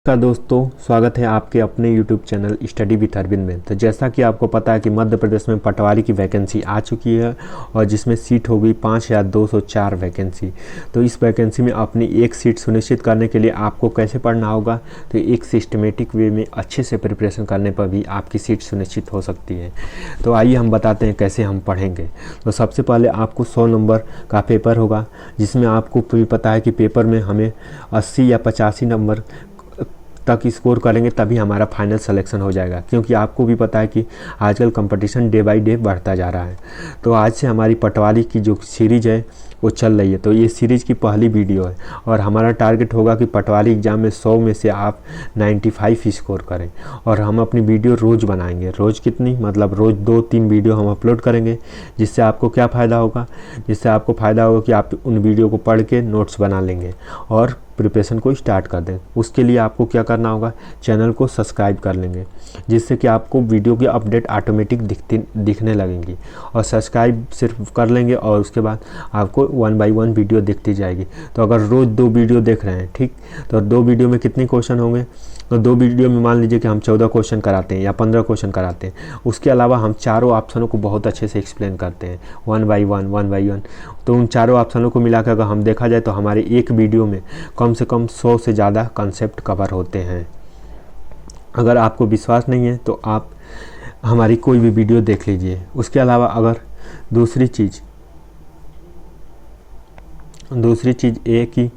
का दोस्तों, स्वागत है आपके अपने YouTube channel study with Arvind में। तो जैसा कि आपको पता है कि मध्य प्रदेश में पटवारी की वैकेंसी आ चुकी है और जिसमें सीट हो गई 5204 वैकेंसी। तो इस वैकेंसी में अपनी एक सीट सुनिश्चित करने के लिए आपको कैसे पढ़ना होगा, तो एक सिस्टमेटिक वे में अच्छे से प्रिपरेशन करने पर भी आपकी सीट सुनिश्चित हो सकती है। तो आइए हम बताते हैं कैसे हम पढ़ेंगे। तो सबसे पहले आपको 100 नंबर का पेपर होगा, जिसमें आपको भी पता है कि पेपर में हमें 80 या 85 नंबर तक स्कोर करेंगे तभी हमारा फाइनल सिलेक्शन हो जाएगा, क्योंकि आपको भी पता है कि आजकल कंपटीशन डे बाय डे बढ़ता जा रहा है। तो आज से हमारी पटवारी की जो सीरीज़ है वो चल रही है। तो ये सीरीज़ की पहली वीडियो है और हमारा टारगेट होगा कि पटवारी एग्ज़ाम में 100 में से आप 95 स्कोर करें। और हम अपनी वीडियो रोज़ बनाएंगे। रोज़ कितनी, मतलब रोज़ 2-3 वीडियो हम अपलोड करेंगे। जिससे आपको क्या फ़ायदा होगा, जिससे आपको फ़ायदा होगा कि आप उन वीडियो को पढ़ के नोट्स बना लेंगे और प्रिपरेशन को स्टार्ट कर दें। उसके लिए आपको क्या करना होगा, चैनल को सब्सक्राइब कर लेंगे, जिससे कि आपको वीडियो की अपडेट ऑटोमेटिक दिखने लगेंगी। और सब्सक्राइब सिर्फ कर लेंगे और उसके बाद आपको 1 बाय 1 वीडियो दिखती जाएगी। तो अगर रोज़ 2 वीडियो देख रहे हैं, ठीक, तो 2 वीडियो में कितने क्वेश्चन होंगे, तो 2 वीडियो में मान लीजिए कि हम 14 क्वेश्चन कराते हैं या 15 क्वेश्चन कराते हैं। उसके अलावा हम चारों ऑप्शनों को बहुत अच्छे से एक्सप्लेन करते हैं, 1 बाय 1। तो उन चारों ऑप्शनों को मिलाकर अगर हम देखा जाए तो हमारे एक वीडियो में कम से कम 100 से ज़्यादा कॉन्सेप्ट कवर होते हैं। अगर आपको विश्वास नहीं है तो आप हमारी कोई भी वीडियो देख लीजिए। उसके अलावा अगर दूसरी चीज़ ये कि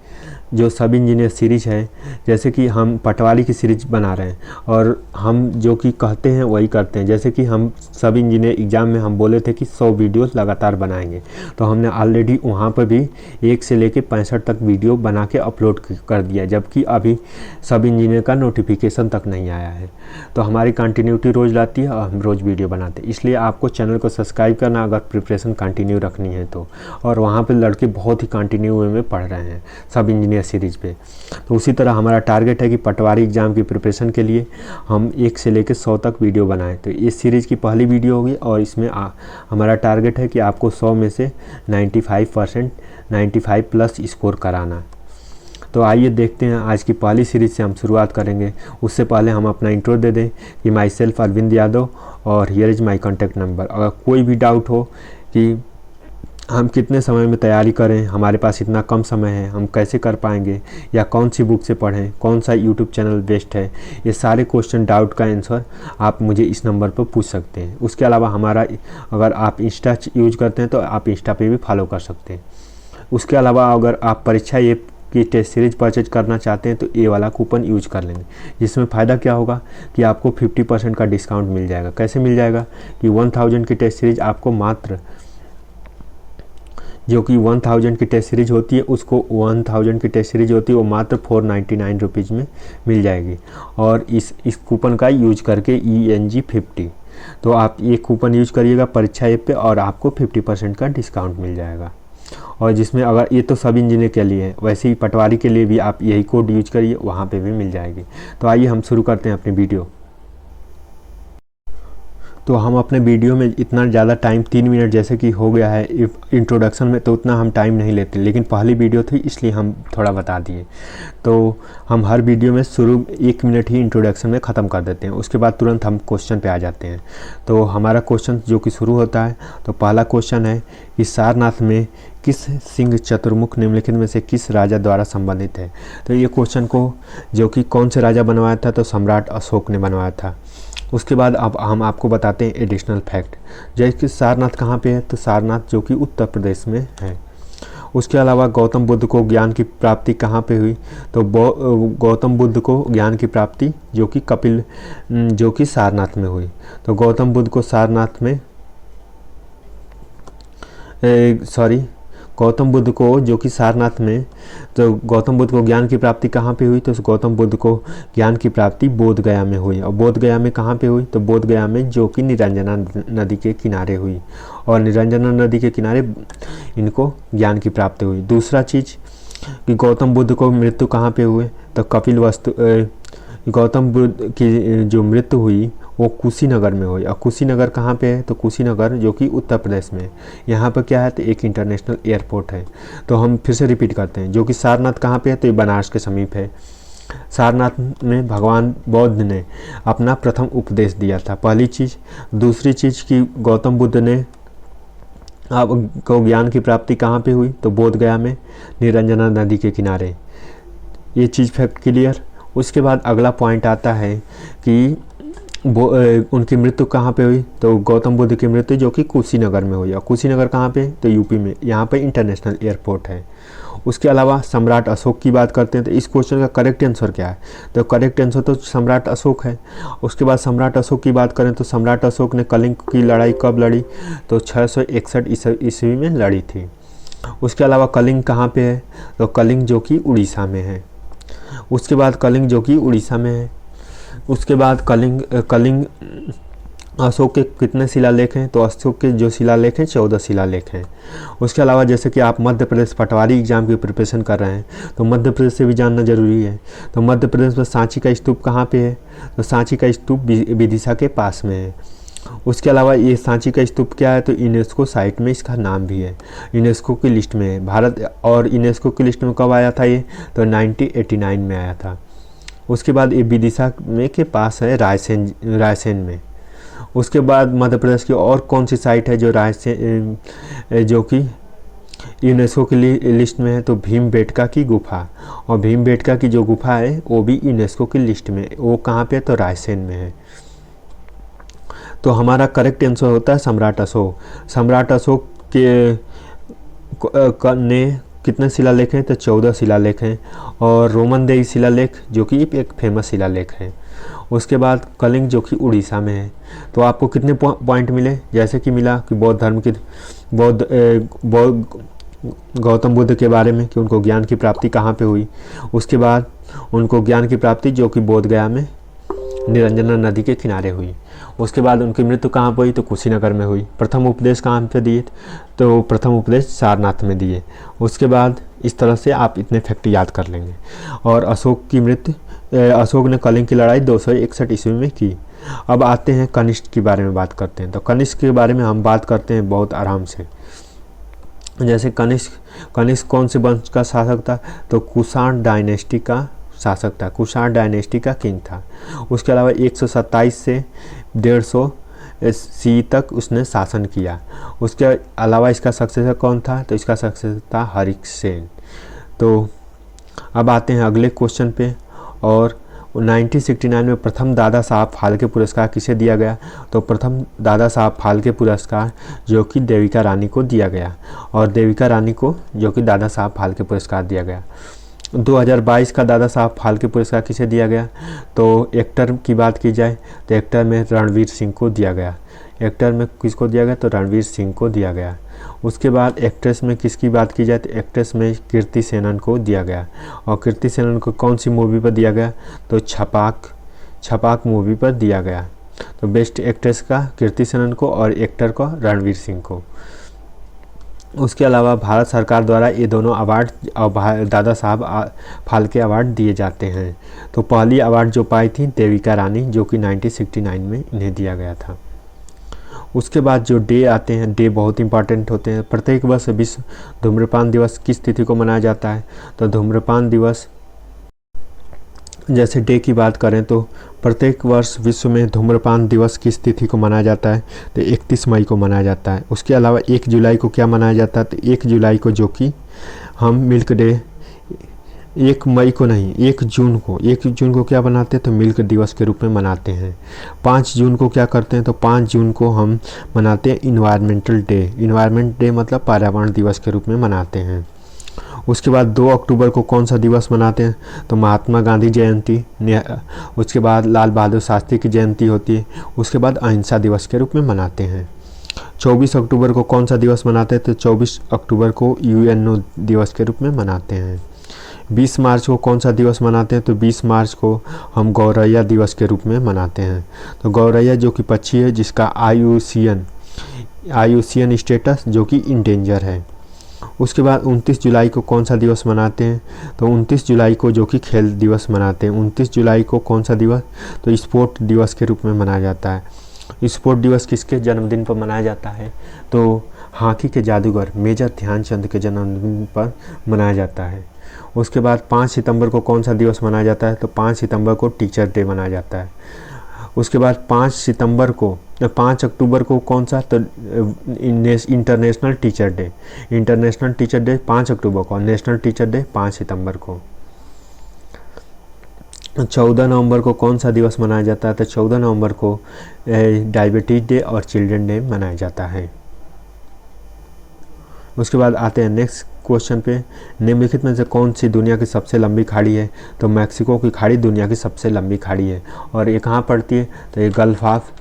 जो सब इंजीनियर सीरीज़ है, जैसे कि हम पटवारी की सीरीज़ बना रहे हैं और हम जो कि कहते हैं वही करते हैं। जैसे कि हम सब इंजीनियर एग्ज़ाम में हम बोले थे कि 100 वीडियो लगातार बनाएंगे, तो हमने ऑलरेडी वहाँ पर भी 1 से लेकर 65 तक वीडियो बना के अपलोड कर दिया, जबकि अभी सब इंजीनियर का नोटिफिकेशन तक नहीं आया है। तो हमारी कंटिन्यूटी रोज़ रहती है और हम रोज़ वीडियो बनाते हैं। इसलिए आपको चैनल को सब्सक्राइब करना अगर प्रिपरेशन कंटिन्यू रखनी है तो। और वहाँ पर लड़के बहुत ही कंटिन्यू वे में पढ़ रहे हैं सब इंजीनियर सीरीज़ पे। तो उसी तरह हमारा टारगेट है कि पटवारी एग्ज़ाम की प्रिपरेशन के लिए हम 1 से लेकर 100 तक वीडियो बनाएं। तो इस सीरीज़ की पहली वीडियो होगी और इसमें हमारा टारगेट है कि आपको 100 में से 95%, 95 प्लस स्कोर कराना। तो आइए देखते हैं आज की पहली सीरीज़ से हम शुरुआत करेंगे। उससे पहले हम अपना इंट्रो दे दें कि माई सेल्फ अरविंद यादव और here is my contact number. अगर कोई भी डाउट हो कि हम कितने समय में तैयारी करें, हमारे पास इतना कम समय है, हम कैसे कर पाएंगे, या कौन सी बुक से पढ़ें, कौन सा यूट्यूब चैनल बेस्ट है, ये सारे क्वेश्चन डाउट का आंसर आप मुझे इस नंबर पर पूछ सकते हैं। उसके अलावा हमारा अगर आप इंस्टा यूज करते हैं तो आप इंस्टा पे भी फॉलो कर सकते हैं। उसके अलावा अगर आप परीक्षा ये की टेस्ट सीरीज़ परचेज करना चाहते हैं तो ये वाला कूपन यूज कर लेंगे, जिसमें फ़ायदा क्या होगा कि आपको 50% का डिस्काउंट मिल जाएगा। कैसे मिल जाएगा कि 1000 की टेस्ट सीरीज़ आपको मात्र, जो कि 1000 की टेस्ट सीरीज होती है, उसको 1000 की टेस्ट सीरीज होती है वो मात्र 499 रुपीज़ में मिल जाएगी। और इस कूपन का यूज करके ENG50, तो आप ये कूपन यूज करिएगा परीक्षा ऐप पे और आपको 50% का डिस्काउंट मिल जाएगा। और जिसमें अगर ये तो सब इंजीनियर के लिए है, वैसे ही पटवारी के लिए भी आप यही कोड यूज करिए, वहाँ पे भी मिल जाएगी। तो आइए हम शुरू करते हैं अपनी वीडियो। तो हम अपने वीडियो में इतना ज़्यादा टाइम 3 मिनट जैसे कि हो गया है इंट्रोडक्शन में, तो उतना हम टाइम नहीं लेते, लेकिन पहली वीडियो थी इसलिए हम थोड़ा बता दिए। तो हम हर वीडियो में शुरू 1 मिनट ही इंट्रोडक्शन में ख़त्म कर देते हैं, उसके बाद तुरंत हम क्वेश्चन पे आ जाते हैं। तो हमारा क्वेश्चन जो कि शुरू होता है, तो पहला क्वेश्चन है कि सारनाथ में किस सिंह चतुर्मुख निम्नलिखित में से किस राजा द्वारा संबंधित है। तो ये क्वेश्चन को जो कि कौन से राजा बनवाया था, तो सम्राट अशोक ने बनवाया था। उसके बाद अब हम आपको बताते हैं एडिशनल फैक्ट, जैसे कि सारनाथ कहाँ पे है, तो सारनाथ जो कि उत्तर प्रदेश में है। उसके अलावा गौतम बुद्ध को ज्ञान की प्राप्ति कहाँ पे हुई, तो गौतम बुद्ध को ज्ञान की प्राप्ति जो कि सारनाथ में हुई। तो गौतम बुद्ध को सारनाथ में गौतम बुद्ध को जो कि सारनाथ में, तो गौतम बुद्ध को ज्ञान की प्राप्ति कहाँ पे हुई, तो गौतम बुद्ध को ज्ञान की प्राप्ति बोध गया में हुई। और बोध गया में कहाँ पे हुई, तो बोध गया में जो कि निरंजना नदी के किनारे हुई, और निरंजना नदी के किनारे इनको ज्ञान की प्राप्ति हुई। दूसरा चीज़ कि गौतम बुद्ध को मृत्यु कहाँ पे हुए, तो कपिलवस्तु, गौतम बुद्ध की जो मृत्यु हुई वो कुशीनगर में हुई। और कुशीनगर कहाँ पे है, तो कुशीनगर जो कि उत्तर प्रदेश में है। यहाँ पर क्या है, तो एक इंटरनेशनल एयरपोर्ट है। तो हम फिर से रिपीट करते हैं, जो कि सारनाथ कहाँ पे है, तो ये बनारस के समीप है। सारनाथ में भगवान बौद्ध ने अपना प्रथम उपदेश दिया था, पहली चीज़। दूसरी चीज़ कि गौतम बुद्ध ने आपको ज्ञान की प्राप्ति कहाँ पे हुई, तो बोध गया में निरंजना नदी के किनारे। ये चीज़ फैक्ट क्लियर। उसके बाद अगला पॉइंट आता है कि उनकी मृत्यु कहाँ पे हुई, तो गौतम बुद्ध की मृत्यु जो कि कुशीनगर में हुई। और कुशीनगर कहाँ पे, तो यूपी में, यहाँ पे इंटरनेशनल एयरपोर्ट है। उसके अलावा सम्राट अशोक की बात करते हैं, तो इस क्वेश्चन का करेक्ट आंसर क्या है, तो करेक्ट आंसर तो सम्राट अशोक है। उसके बाद सम्राट अशोक की बात करें तो सम्राट अशोक ने कलिंग की लड़ाई कब लड़ी, तो 661 ईस्वी में लड़ी थी। उसके अलावा कलिंग कहाँ पे है, तो कलिंग जो कि उड़ीसा में है। उसके बाद कलिंग जो कि उड़ीसा में है। उसके बाद कलिंग अशोक के कितने शिलालेख हैं, तो अशोक के जो शिलालेख हैं 14 शिलालेख हैं। उसके अलावा जैसे कि आप मध्य प्रदेश पटवारी एग्जाम की प्रिपरेशन कर रहे हैं, तो मध्य प्रदेश से भी जानना जरूरी है। तो मध्य प्रदेश में सांची का स्तूप कहाँ पे है, तो सांची का स्तूप विदिशा के पास में है। उसके अलावा ये सांची का स्तूप क्या है, तो यूनेस्को साइट में इसका नाम भी है, यूनेस्को की लिस्ट में है। भारत और यूनेस्को की लिस्ट में कब आया था ये, तो 1989 में आया था। उसके बाद ये विदिशा में के पास है, रायसेन में। उसके बाद मध्य प्रदेश की और कौन सी साइट है जो रायसेन जो कि यूनेस्को की लिस्ट में है, तो भीमबेटका की गुफा। और भीमबेटका की जो गुफा है वो भी यूनेस्को की लिस्ट में, वो कहाँ पे है, तो रायसेन में है। तो हमारा करेक्ट आंसर होता है सम्राट अशोक। सम्राट अशोक ने कितने शिलालेख हैं, तो 14 शिलालेख हैं। और रोमन देई शिलालेख जो कि एक फेमस शिलालेख है। उसके बाद कलिंग जो कि उड़ीसा में है। तो आपको कितने पॉइंट मिले, जैसे कि मिला कि बौद्ध धर्म की गौतम बुद्ध के बारे में कि उनको ज्ञान की प्राप्ति कहाँ पे हुई। उसके बाद उनको ज्ञान की प्राप्ति जो कि बोध गया में निरंजना नदी के किनारे हुई। उसके बाद उनकी मृत्यु कहाँ पर हुई, तो कुशीनगर में हुई। प्रथम उपदेश कहाँ पे दिए, तो प्रथम उपदेश सारनाथ में दिए। उसके बाद इस तरह से आप इतने फैक्ट याद कर लेंगे। और अशोक की मृत्यु, अशोक ने कलिंग की लड़ाई 261 ईस्वी में की। अब आते हैं कनिष्क के बारे में बात करते हैं। तो कनिष्क के बारे में हम बात करते हैं बहुत आराम से। जैसे कनिष्क कौन से वंश का शासक था, तो कुषाण डायनेस्टी का शासक था, कुषाण डायनेस्टी का किंग था। उसके अलावा 127 से 150 सी तक उसने शासन किया। उसके अलावा इसका सक्सेसर कौन था, तो इसका सक्सेसर था हरिसेन। तो अब आते हैं अगले क्वेश्चन पे। और 1969 में प्रथम दादा साहब फाल्के पुरस्कार किसे दिया गया, तो प्रथम दादा साहब फाल्के पुरस्कार जो कि देविका रानी को दिया गया। और देविका रानी को जो कि दादा साहब फाल्के पुरस्कार दिया गया। 2022 का दादा साहब फाल्के पुरस्कार किसे दिया गया, तो एक्टर की बात की जाए तो एक्टर में रणवीर सिंह को दिया गया। एक्टर में किसको दिया गया, तो रणवीर सिंह को दिया गया। उसके बाद एक्ट्रेस में किसकी बात की जाए, तो एक्ट्रेस में कीर्ति सेनन को दिया गया। और कीर्ति सेनन को कौन सी मूवी पर दिया गया, तो छपाक मूवी पर दिया गया। तो बेस्ट एक्ट्रेस का कीर्ति सेनन को और एक्टर को रणवीर सिंह को। उसके अलावा भारत सरकार द्वारा ये दोनों अवार्ड दादा साहब फाल्के अवार्ड दिए जाते हैं। तो पहली अवार्ड जो पाई थी देविका रानी, जो कि 1969 में इन्हें दिया गया था। उसके बाद जो डे आते हैं, डे बहुत इंपॉर्टेंट होते हैं। प्रत्येक वर्ष विश्व धूम्रपान दिवस किस तिथि को मनाया जाता है, तो धूम्रपान दिवस, जैसे डे की बात करें तो प्रत्येक वर्ष विश्व में धूम्रपान दिवस किस तिथि को मनाया जाता है, तो 31 मई को मनाया जाता है। उसके अलावा 1 जुलाई को क्या मनाया जाता है, तो 1 जुलाई को जो कि हम मिल्क डे, 1 मई को नहीं 1 जून को क्या बनाते हैं, तो मिल्क दिवस के रूप में मनाते हैं। 5 जून को क्या करते हैं, तो 5 जून को हम मनाते हैं इन्वायरमेंटल डे। इन्वायरमेंट डे मतलब पर्यावरण दिवस के रूप में मनाते हैं। उसके बाद 2 अक्टूबर को कौन सा दिवस मनाते हैं, तो महात्मा गांधी जयंती। उसके बाद लाल बहादुर शास्त्री की जयंती होती है। उसके बाद अहिंसा दिवस के रूप में मनाते हैं। 24 अक्टूबर को कौन सा दिवस मनाते हैं, तो 24 अक्टूबर को यूएनओ दिवस के रूप में मनाते हैं। 20 मार्च को कौन सा दिवस मनाते हैं, तो 20 मार्च को हम गौरैया दिवस के रूप में मनाते हैं। तो गौरैया जो कि पक्षी है जिसका आईयूसीएन स्टेटस जो कि इंडेंजर है। उसके बाद 29 जुलाई को कौन सा दिवस मनाते हैं, तो 29 जुलाई को जो कि खेल दिवस मनाते हैं। 29 जुलाई को कौन सा दिवस, तो स्पोर्ट दिवस के रूप में मनाया जाता है। स्पोर्ट दिवस किसके जन्मदिन पर मनाया जाता है, तो हॉकी के जादूगर मेजर ध्यानचंद के जन्मदिन पर मनाया जाता है। उसके बाद 5 सितंबर को कौन सा दिवस मनाया जाता है? तो 5 सितंबर को टीचर डे मनाया जाता है। उसके बाद 5 अक्टूबर को कौन सा? तो international teacher day. International teacher day 5 अक्टूबर को, नेशनल टीचर डे 5 सितंबर को। 14 नवंबर को कौन सा दिवस मनाया जाता है? तो 14 नवंबर को डायबिटीज डे और चिल्ड्रन डे मनाया जाता है। उसके बाद आते हैं नेक्स्ट क्वेश्चन पे। निम्नलिखित में से कौन सी दुनिया की सबसे लंबी खाड़ी है? तो मैक्सिको की खाड़ी दुनिया की सबसे लंबी खाड़ी है। और ये कहाँ पड़ती है? तो ये गल्फ ऑफ,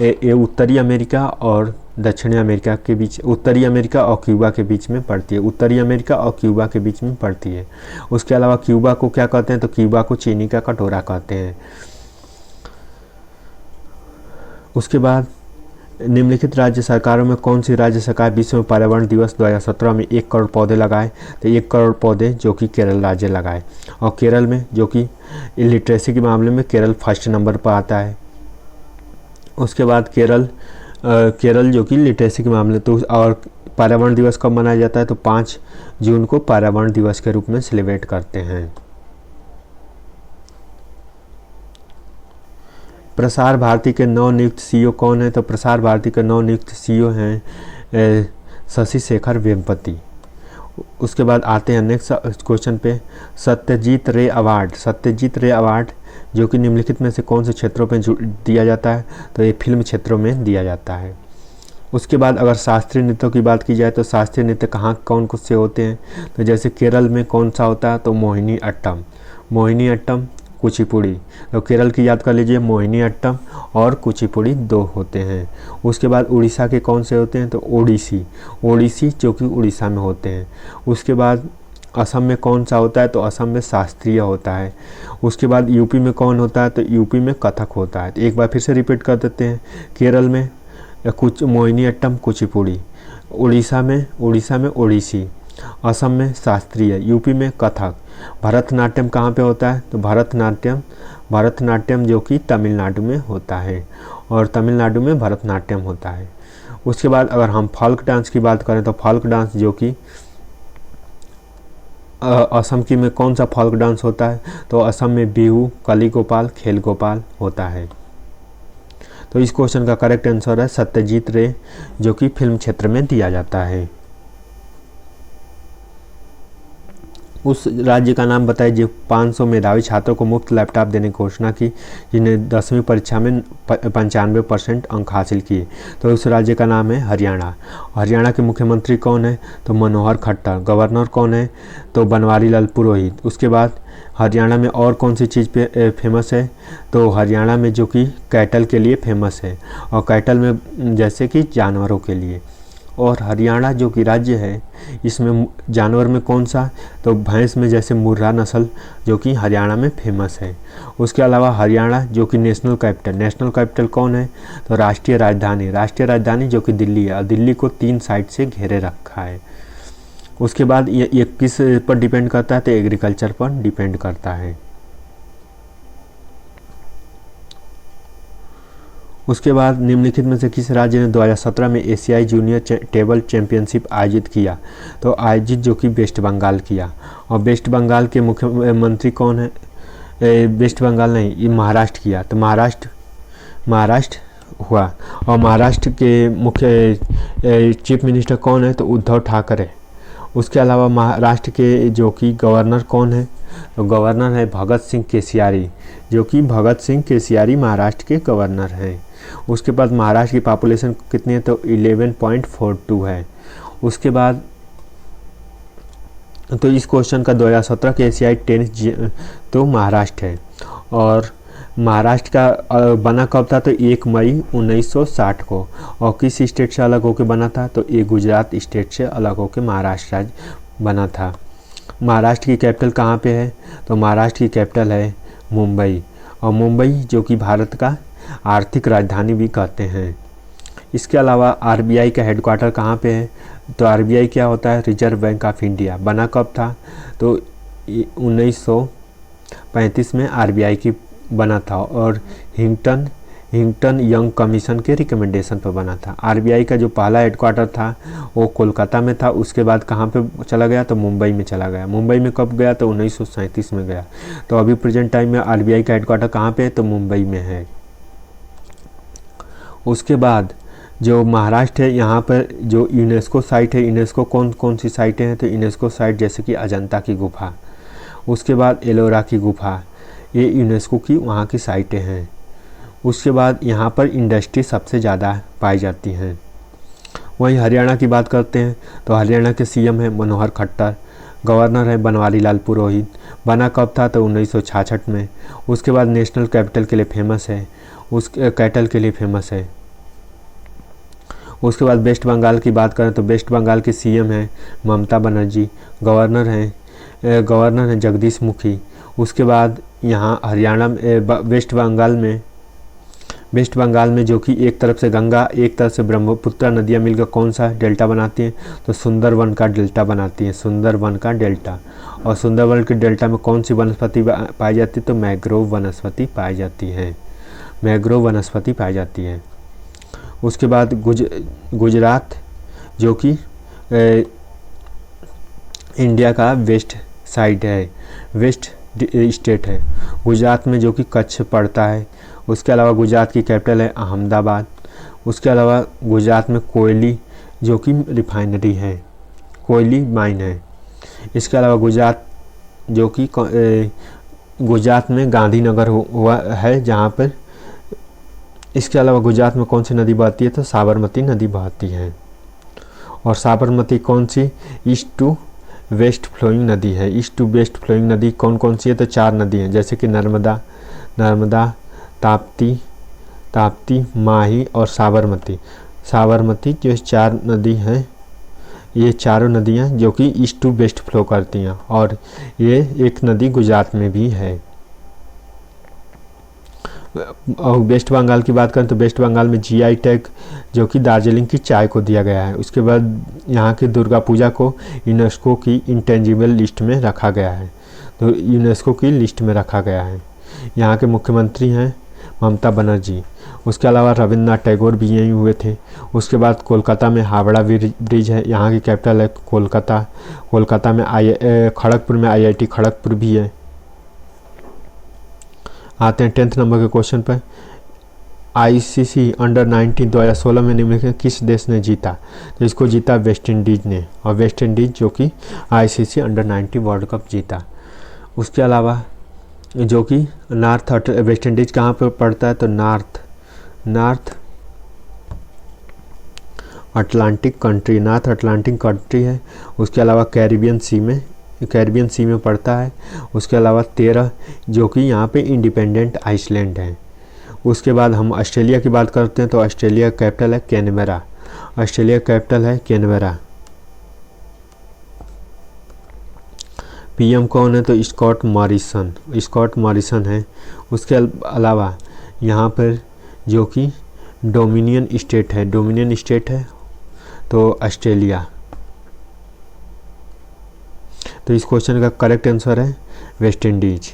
ये उत्तरी अमेरिका और दक्षिणी अमेरिका के बीच, उत्तरी अमेरिका और क्यूबा के बीच में पड़ती है। उत्तरी अमेरिका और क्यूबा के बीच में पड़ती है। उसके अलावा क्यूबा को क्या कहते हैं? तो क्यूबा को चीनी का कटोरा कहते हैं। उसके बाद निम्नलिखित राज्य सरकारों में कौन सी राज्य सरकार विश्व में पर्यावरण दिवस 2017 में 1 करोड़ पौधे लगाए? तो 1 करोड़ पौधे जो कि केरल राज्य लगाए। और केरल में जो कि लिटरेसी के मामले में केरल फर्स्ट नंबर पर आता है। उसके बाद केरल जो कि लिटरेसी के मामले, तो और पर्यावरण दिवस कब मनाया जाता है? तो 5 जून को पर्यावरण दिवस के रूप में सेलिब्रेट करते हैं। प्रसार भारती के नवनियुक्त सीईओ कौन है? तो प्रसार भारती के नवनियुक्त सीईओ हैं शशि शेखर वेम्पति। उसके बाद आते हैं नेक्स्ट क्वेश्चन पे। सत्यजीत रे अवार्ड जो कि निम्नलिखित में से कौन से क्षेत्रों पे दिया जाता है? तो ये फिल्म क्षेत्रों में दिया जाता है। उसके बाद अगर शास्त्रीय नृत्यों की बात की जाए तो शास्त्रीय नृत्य कहाँ कौन से होते हैं? तो जैसे केरल में कौन सा होता है? तो मोहिनी अट्टम, कुचिपुड़ी। तो केरल की याद कर लीजिए, मोहिनी अट्टम और कुचिपुड़ी 2 होते हैं। उसके बाद उड़ीसा के कौन से होते हैं? तो ओडिसी जो कि उड़ीसा में होते हैं। उसके बाद असम में कौन सा होता है? तो असम में शास्त्रीय होता है। उसके बाद यूपी में कौन होता है? तो यूपी में कथक होता है। तो एक बार फिर से रिपीट कर देते हैं। केरल में कुछ मोहिनी अट्टम, कुचिपुड़ी। उड़ीसा में ओडिसी। असम में शास्त्रीय, यूपी में कथक। भरतनाट्यम कहाँ पे होता है? तो भरतनाट्यम जो कि तमिलनाडु में होता है, और तमिलनाडु में भरतनाट्यम होता है। उसके बाद अगर हम फोल्क डांस की बात करें तो फोल्क डांस जो कि असम की में कौन सा फोल्क डांस होता है? तो असम में बिहू, कली गोपाल, खेल गोपाल होता है। तो इस क्वेश्चन का करेक्ट आंसर है सत्यजीत रे, जो कि फिल्म क्षेत्र में दिया जाता है। उस राज्य का नाम बताइए जो 500 मेधावी छात्रों को मुफ्त लैपटॉप देने की घोषणा की, जिन्हें 10वीं परीक्षा में 95% अंक हासिल किए। तो उस राज्य का नाम है हरियाणा। हरियाणा के मुख्यमंत्री कौन है? तो मनोहर खट्टर। गवर्नर कौन है? तो बनवारी लाल पुरोहित। उसके बाद हरियाणा में और कौन सी चीज़ पे फेमस है? तो हरियाणा में जो कि कैटल के लिए फेमस है, और कैटल में जैसे कि जानवरों के लिए। और हरियाणा जो कि राज्य है, इसमें जानवर में कौन सा? तो भैंस में जैसे मुर्रा नस्ल जो कि हरियाणा में फेमस है। उसके अलावा हरियाणा जो कि नेशनल कैपिटल कौन है? तो राष्ट्रीय राजधानी जो कि दिल्ली है, और दिल्ली को 3 साइड से घेरे रखा है। उसके बाद ये किस पर डिपेंड करता है? तो एग्रीकल्चर पर डिपेंड करता है। उसके बाद निम्नलिखित में से किस राज्य ने 2017 में एशियाई जूनियर टेबल चैंपियनशिप आयोजित किया? तो आयोजित जो कि वेस्ट बंगाल किया। और वेस्ट बंगाल के मुख्यमंत्री कौन है? वेस्ट बंगाल नहीं, ये महाराष्ट्र किया। तो महाराष्ट्र हुआ। और महाराष्ट्र के मुख्य चीफ मिनिस्टर कौन है? तो उद्धव ठाकरे। उसके अलावा महाराष्ट्र के जो कि गवर्नर कौन है? तो गवर्नर है भगत सिंह केसियारी, जो कि भगत सिंह केसियारी महाराष्ट्र के गवर्नर हैं। उसके बाद महाराष्ट्र की पॉपुलेशन कितनी है? तो 11.42 है। उसके बाद तो इस क्वेश्चन का 2017 के एशियाई टेनिस तो महाराष्ट्र है। और महाराष्ट्र का बना कब था? तो 1 मई 1960 को। और किस स्टेट से अलग होकर बना था? तो ये गुजरात स्टेट से अलग होकर महाराष्ट्र राज्य बना था। महाराष्ट्र की कैपिटल कहाँ पे है? तो महाराष्ट्र की कैपिटल है मुंबई। और मुंबई जो कि भारत का आर्थिक राजधानी भी कहते हैं। इसके अलावा आरबीआई का हेडक्वार्टर कहाँ पे है? तो आरबीआई क्या होता है? Reserve bank of India. बना कब था? तो 1935 में आरबीआई की बना था। और हिंगटन यंग कमीशन के रिकमेंडेशन पर बना था। आरबीआई का जो पहला हेडक्वार्टर था वो कोलकाता में था, उसके बाद कहाँ पे चला गया तो मुंबई में चला गया। मुंबई में कब गया तो 1937 में गया। तो अभी प्रेजेंट टाइम में आरबीआई का हेडक्वार्टर कहाँ पे है तो मुंबई में है। उसके बाद जो महाराष्ट्र है, यहाँ पर जो यूनेस्को साइट है, यूनेस्को कौन कौन सी साइटें हैं तो यूनेस्को साइट जैसे कि अजंता की गुफा, उसके बाद एलोरा की गुफा, ये यूनेस्को की वहाँ की साइटें हैं। उसके बाद यहाँ पर इंडस्ट्री सबसे ज़्यादा पाई जाती हैं। वहीं हरियाणा की बात करते हैं तो हरियाणा के सीएम हैं मनोहर खट्टर, गवर्नर है बनवारी लाल पुरोहित। बना कब था तो 1966 में। उसके बाद नेशनल कैपिटल के लिए फेमस है, उस कैटल के लिए फेमस है। उसके बाद वेस्ट बंगाल की बात करें तो वेस्ट बंगाल के सीएम हैं ममता बनर्जी, गवर्नर हैं जगदीश मुखी। उसके बाद यहाँ हरियाणा वेस्ट बंगाल में जो कि एक तरफ से गंगा एक तरफ से ब्रह्मपुत्र नदियाँ मिलकर कौन सा डेल्टा बनाती हैं तो सुंदरवन का डेल्टा बनाती हैं, सुंदरवन का डेल्टा। और सुंदरवन के डेल्टा में कौन सी वनस्पति पाई जाती है तो मैंग्रोव वनस्पति पाई जाती है, मैंग्रोव वनस्पति पाई जाती है। उसके बाद गुजरात जो कि इंडिया का वेस्ट साइड है, वेस्ट स्टेट है, गुजरात में जो कि कच्छ पड़ता है। उसके अलावा गुजरात की कैपिटल है अहमदाबाद। उसके अलावा गुजरात में कोयली जो कि रिफाइनरी है, कोयली माइन है। इसके अलावा गुजरात जो कि गुजरात में गांधीनगर हुआ है जहाँ पर। इसके अलावा गुजरात में कौन सी नदी बहती है तो साबरमती नदी बहती है। और साबरमती कौन सी ईस्ट टू वेस्ट फ्लोइंग नदी है। ईस्ट टू वेस्ट फ्लोइंग नदी कौन कौन सी है तो 4 नदी हैं जैसे कि नर्मदा, ताप्ती, माही और साबरमती जो 4 नदी हैं, ये चारों नदियाँ जो कि ईस्ट टू वेस्ट फ्लो करती हैं और ये एक नदी गुजरात में भी है। और वेस्ट बंगाल की बात करें तो वेस्ट बंगाल में जीआई टैग जो कि दार्जिलिंग की चाय को दिया गया है। उसके बाद यहाँ की दुर्गा पूजा को यूनेस्को की इंटेंजिबल लिस्ट में रखा गया है, तो यूनेस्को की लिस्ट में रखा गया है। यहाँ के मुख्यमंत्री हैं ममता बनर्जी। उसके अलावा रविन्द्रनाथ टैगोर भी यहीं हुए थे। उसके बाद कोलकाता में हावड़ा ब्रिज है, यहाँ की कैपिटल है कोलकाता में खड़गपुर में IIT खड़गपुर भी है। आते हैं 10th नंबर के क्वेश्चन पर। ICC अंडर-19 2016 में निम्नलिखित किस देश ने जीता तो इसको जीता वेस्ट इंडीज़ ने, और वेस्ट इंडीज़ जो कि ICC अंडर-19 वर्ल्ड कप जीता। उसके अलावा जो कि वेस्ट इंडीज़ कहाँ पर पड़ता है तो नॉर्थ अटलांटिक कंट्री है। उसके अलावा कैरिबियन सी में पड़ता है। उसके अलावा 13 जो कि यहाँ पे इंडिपेंडेंट आइसलैंड है। उसके बाद हम ऑस्ट्रेलिया की बात करते हैं तो ऑस्ट्रेलिया का कैपिटल है कैनबरा। PM कौन है तो स्कॉट मॉरिसन है। उसके अलावा यहाँ पर जो कि डोमिनियन स्टेट है तो ऑस्ट्रेलिया। तो इस क्वेश्चन का करेक्ट आंसर है वेस्ट इंडीज।